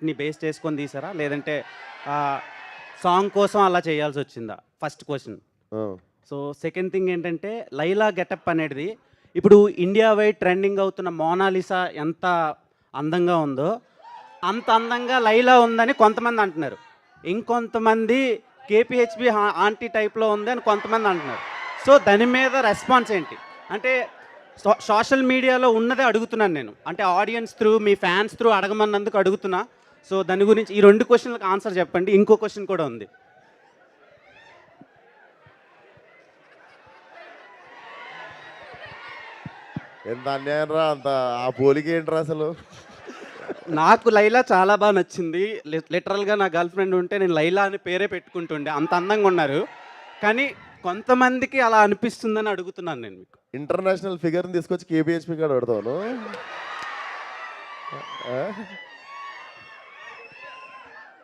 ని బేస్ చేసుకొని తీసారా? లేదంటే సాంగ్ కోసం అలా చేయాల్సొచ్చిందా? First question. ఆ! సో, సెకండ్ థింగ్ ఏంటంటే 'లైలా' గెటప్ అనేది ఇప్పుడు ఇండియా వైడ్ ట్రెండింగ్ అవుతున్న 'మోనాలిసా' ఎంత అందంగా ఉందో, అంత అందంగా 'లైలా' ఉందని కొంతమంది అంటున్నారు. ఇంకొంతమంది 'కేపీహెచ్‌బీ ఆంటీ' టైప్‌లో ఉంది అని కొంతమంది అంటున్నారు. సో, దాని మీద రెస్పాన్స్ ఏంటి? అంటే సోషల్ మీడియాలో ఉన్నదే అడుగుతున్నాను నేను. అంటే ఆడియన్స్ త్రూ, మీ ఫ్యాన్స్ త్రూ అడగమన్నందుకు అడుగుతున్నా. సో, దాని గురించి ఈ 2 క్వెషన్‌లకి ఆన్సర్ చెప్పండి. ఇంకో క్వెషన్ కూడా ఉంది. ఎంత అన్యాయం రా! అంత ఆ పోలికేంట్రా అసలు? నాకు 'లైలా' చాలా నచ్చింది. లిటరల్‌గా నా గర్ల్ ఫ్రెండ్ ఉంటే నేను 'లైలా' అని పేరే పెట్టుకుంటుండే. అంత అందంగా ఉన్నారు. కానీ కొంతమందికి అలా అనిపిస్తుందని అడుగుతున్నాను నేను మీకు. ఇంటర్నేషనల్ ఫిగర్‌ని తీసుకొచ్చి కేబీహెచ్‌పీ కాడ పెడతావా నువ్వు? ఆ?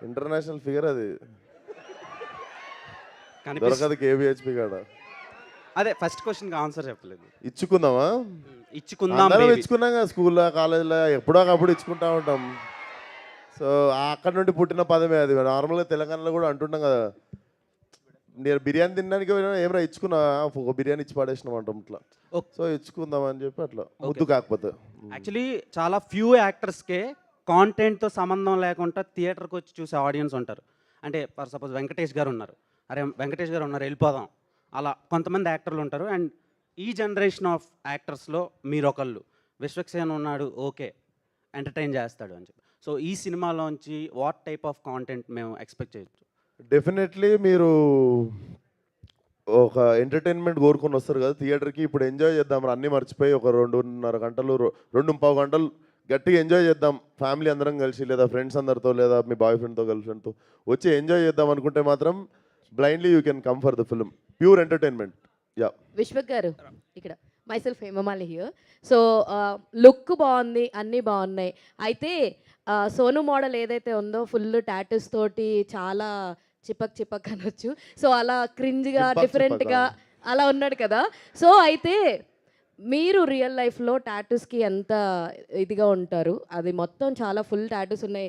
ఇంటర్నేషనల్ ఫిగర్ అది. దొరకదు కేబీహెచ్‌పీ కాడ. అదే ఫస్ట్ క్వెషన్‌కి ఆన్సర్ చెప్పలేదు. ఇచ్చుకుందామా? ఇచ్చుకుందాం అందరం బేబీ. ఇచ్చుకున్నాం కదా స్కూల్లో, కాలేజీలో ఎప్పుడో ఒకప్పుడు ఇచ్చుకుంటా ఉంటాం. సో, అక్కడి నుండి పుట్టిన పదమే అది. నార్మల్‌గా తెలంగాణలో కూడా అంటుంటాం కదా! నేను బిర్యానీ తినడానికి పోయినా ఏమరా ఇచ్చుకున్నా ఒక బిర్యానీ ఇచ్చి పడేసినాం అంటాం ఇట్లా. ఓకే. సో, ఇచ్చుకుందాం అని చెప్పి అట్లా ముద్దు కాకపోతే. యాక్చువల్లీ చాలా ఫ్యూ యాక్టర్స్‌కే కాంటెంట్‌తో సంబంధం లేకుండా థియేటర్‌కి వచ్చి చూసే ఆడియన్స్ ఉంటారు. అంటే ఫర్ సపోజ్ 'వెంకటేష్' గారు ఉన్నారు. అరే 'వెంకటేష్' గారు ఉన్నారు వెళ్ళిపోదాం. అలా కొంతమంది యాక్టర్లు ఉంటారు. అండ్ ఈ జనరేషన్ ఆఫ్ యాక్టర్స్‌లో మీరొకళ్ళు. 'విశ్వక్సేన్' ఉన్నాడు ఓకే. ఎంటర్‌టైన్ చేస్తాడు అని చెప్పి. సో, ఈ సినిమాలోంచి వాట్ టైప్ ఆఫ్ కాంటెంట్ మేము ఎక్స్‌పెక్ట్ చేయొచ్చు? డెఫినెట్లీ మీరు ఒక ఎంటర్టైన్మెంట్ కోరుకొని వస్తారు కదా థియేటర్కి. ఇప్పుడు ఎంజాయ్ చేద్దాం అన్నీ మర్చిపోయి ఒక 2:30 గంటలు 2:15 గంటలు గట్టిగా ఎంజాయ్ చేద్దాం ఫ్యామిలీ అందరం కలిసి, లేదా ఫ్రెండ్స్ అందరితో, లేదా మీ బాయ్ ఫ్రెండ్తో గర్ల్ ఫ్రెండ్తో వచ్చి ఎంజాయ్ చేద్దాం అనుకుంటే మాత్రం blindly you can come for the film. Pure entertainment. Yeah Vishwak గారు ఇక్కడ myself Hemamali here. So look బాగుంది, అన్నీ బాగున్నాయి. అయితే సోను మోడల్ ఏదైతే ఉందో ఫుల్ టాటూస్ తోటి చాలా చిపక్ చిపక్ అనొచ్చు. సో అలా క్రింజ్గా చిపక్ డిఫరెంట్గా చిపకా? అలా ఉన్నాడు కదా. సో అయితే మీరు రియల్ లైఫ్లో టాటూస్కి ఎంత ఇదిగా ఉంటారు? అది మొత్తం చాలా ఫుల్ టాటూస్ ఉన్నాయి.